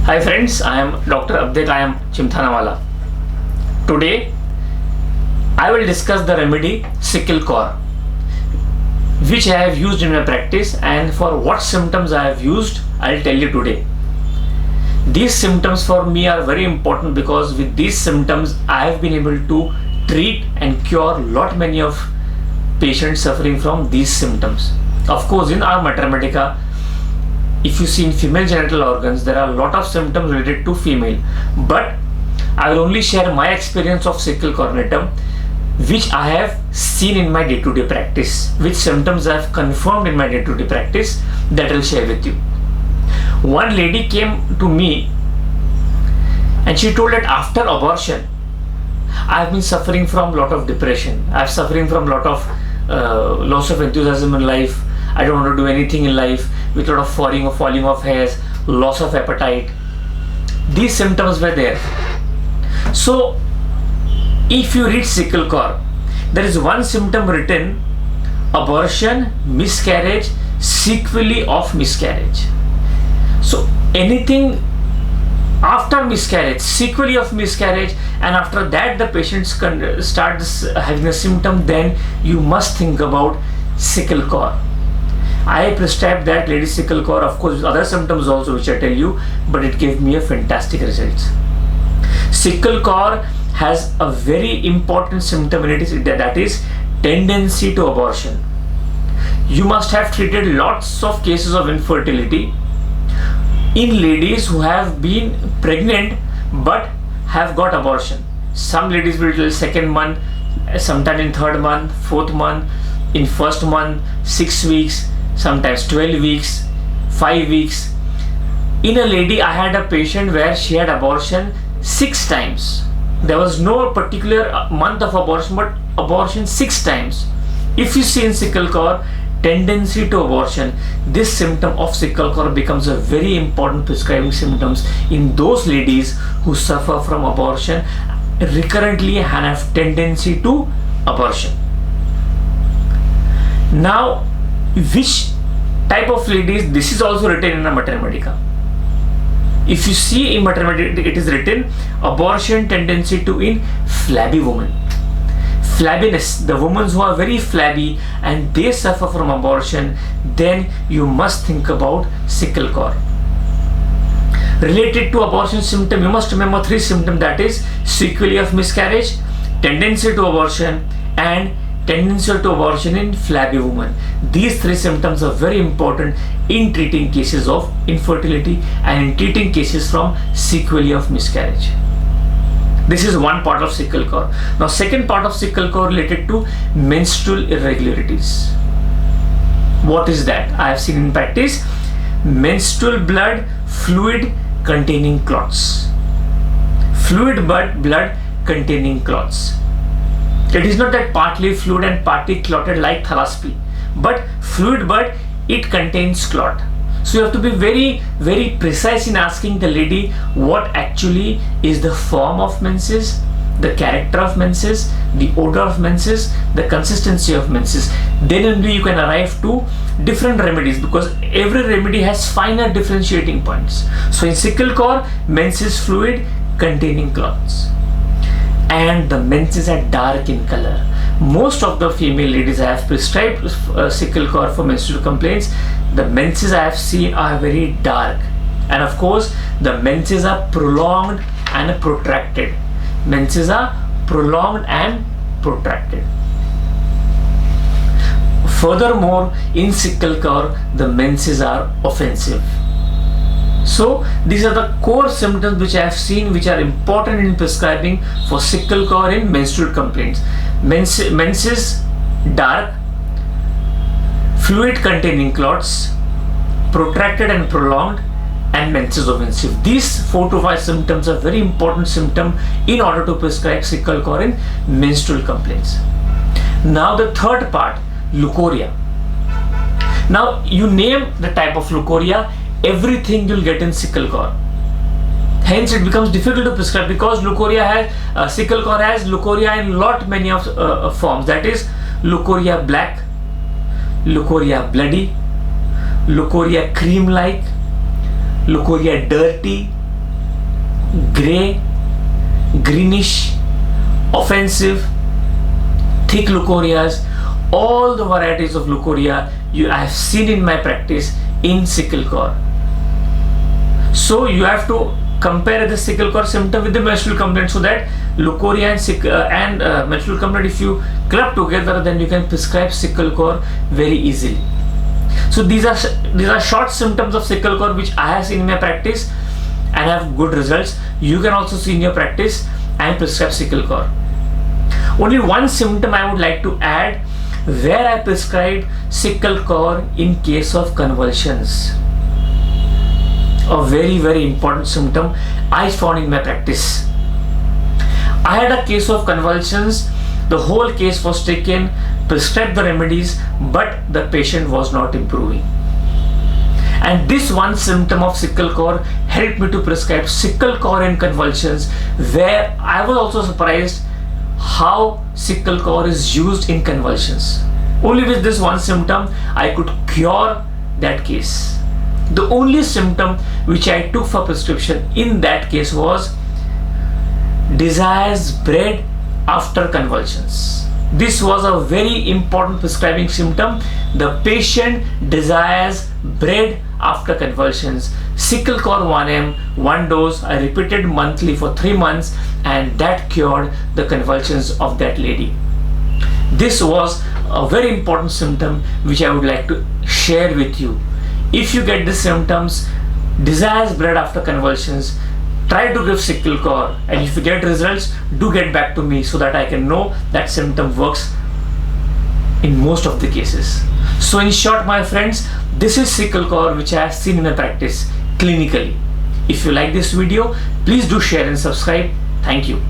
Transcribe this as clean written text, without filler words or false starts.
Hi friends, I am Dr. Abdek. I am Chimthanawala. Today, I will discuss the remedy sickle core, which I have used in my practice, and for what symptoms I have used, I'll tell you today. These symptoms for me are very important because with these symptoms, I have been able to treat and cure many of patients suffering from these symptoms. Of course, in our Mater Medica, if you see in female genital organs, there are a lot of symptoms related to female, but I will only share my experience of sickle cornetum, which I have seen in my day-to-day practice, which symptoms I have confirmed in my day-to-day practice, that I will share with you. One lady came to me and she told that after abortion, I have been suffering from a lot of depression. I am suffering from a lot of loss of enthusiasm in life. I don't want to do anything in life, with a lot of falling of hairs, loss of appetite. These symptoms were there. So, if you read sickle core, there is one symptom written: abortion, miscarriage, sequelae of miscarriage. So, anything after miscarriage, sequelae of miscarriage, and after that the patient starts having a symptom, then you must think about sickle core. I prescribed that lady sickle core, of course with other symptoms also, which I tell you, but it gave me a fantastic results. Sickle core has a very important symptom in it, that is tendency to abortion. You must have treated lots of cases of infertility in ladies who have been pregnant but have got abortion. Some ladies will tell second month, sometime in third month, fourth month, in first month, 6 weeks, sometimes 12 weeks, 5 weeks. In a lady, I had a patient where she had abortion 6 times. There was no particular month of abortion, but abortion 6 times. If you see in sickle core, tendency to abortion, this symptom of sickle core becomes a very important prescribing symptoms in those ladies who suffer from abortion recurrently and have tendency to abortion. Now, which type of ladies? This is also written in a Mater Medica. If you see in Mater Medica, it is written abortion tendency to in flabby women. Flabbiness, the women who are very flabby and they suffer from abortion, then you must think about sickle core. Related to abortion symptom, you must remember 3 symptoms, that is sequelae of miscarriage, tendency to abortion, and tendency to abortion in flabby women. These 3 symptoms are very important in treating cases of infertility and in treating cases from sequelae of miscarriage. This is one part of sickle core. Now, second part of sickle core related to menstrual irregularities. What is that? I have seen in practice menstrual blood fluid containing clots. Fluid blood containing clots. It is not that partly fluid and partly clotted like thalassemia, but fluid blood, it contains clot. So you have to be very, very precise in asking the lady what actually is the form of menses, the character of menses, the odor of menses, the consistency of menses. Then only you can arrive to different remedies, because every remedy has finer differentiating points. So in sickle core, menses fluid containing clots, and the menses are dark in color. Most of the female ladies I have prescribed sickle core for menstrual complaints, the menses I have seen are very dark, and of course the menses are prolonged and protracted. Menses are prolonged and protracted. Furthermore, in sickle core, the menses are offensive. So these are the core symptoms which I have seen, which are important in prescribing for sickle core in menstrual complaints. Menses dark, fluid containing clots, protracted and prolonged, and menses offensive. These 4 to 5 symptoms are very important symptom in order to prescribe sickle core in menstrual complaints. Now the third part, leukorrhea. Now you name the type of leukorrhea, everything you'll get in sickle core. Hence it becomes difficult to prescribe, because leukorrhea has sickle core has leukorrhea in many of forms, that is leukorrhea black, leukorrhea bloody, leukorrhea cream like, leukorrhea dirty, gray, greenish, offensive, thick leucorias, all the varieties of leucorrhea I have seen in my practice in sickle core. So you have to compare the sickle core symptom with the menstrual complaint, so that leucorrhea and menstrual complaint, if you club together, then you can prescribe sickle core very easily. So these are short symptoms of sickle core which I have seen in my practice and have good results. You can also see in your practice and prescribe sickle core. Only one symptom I would like to add, where I prescribed sickle core in case of convulsions. A very, very important symptom I found in my practice. I had a case of convulsions. The whole case was taken, prescribed the remedies, but the patient was not improving. And this one symptom of sickle core helped me to prescribe sickle core in convulsions, where I was also surprised how sickle core is used in convulsions. Only with this one symptom I could cure that case. The only symptom which I took for prescription in that case was desires bread after convulsions. This was a very important prescribing symptom. The patient desires bread after convulsions. Sickle core 1M, 1 dose, I repeated monthly for 3 months, and that cured the convulsions of that lady. This was a very important symptom which I would like to share with you. If you get the symptoms, desires bread after convulsions, try to give sickle core, and if you get results, do get back to me so that I can know that symptom works in most of the cases. So in short, my friends, this is sickle core which I have seen in my practice clinically. If you like this video, please do share and subscribe. Thank you.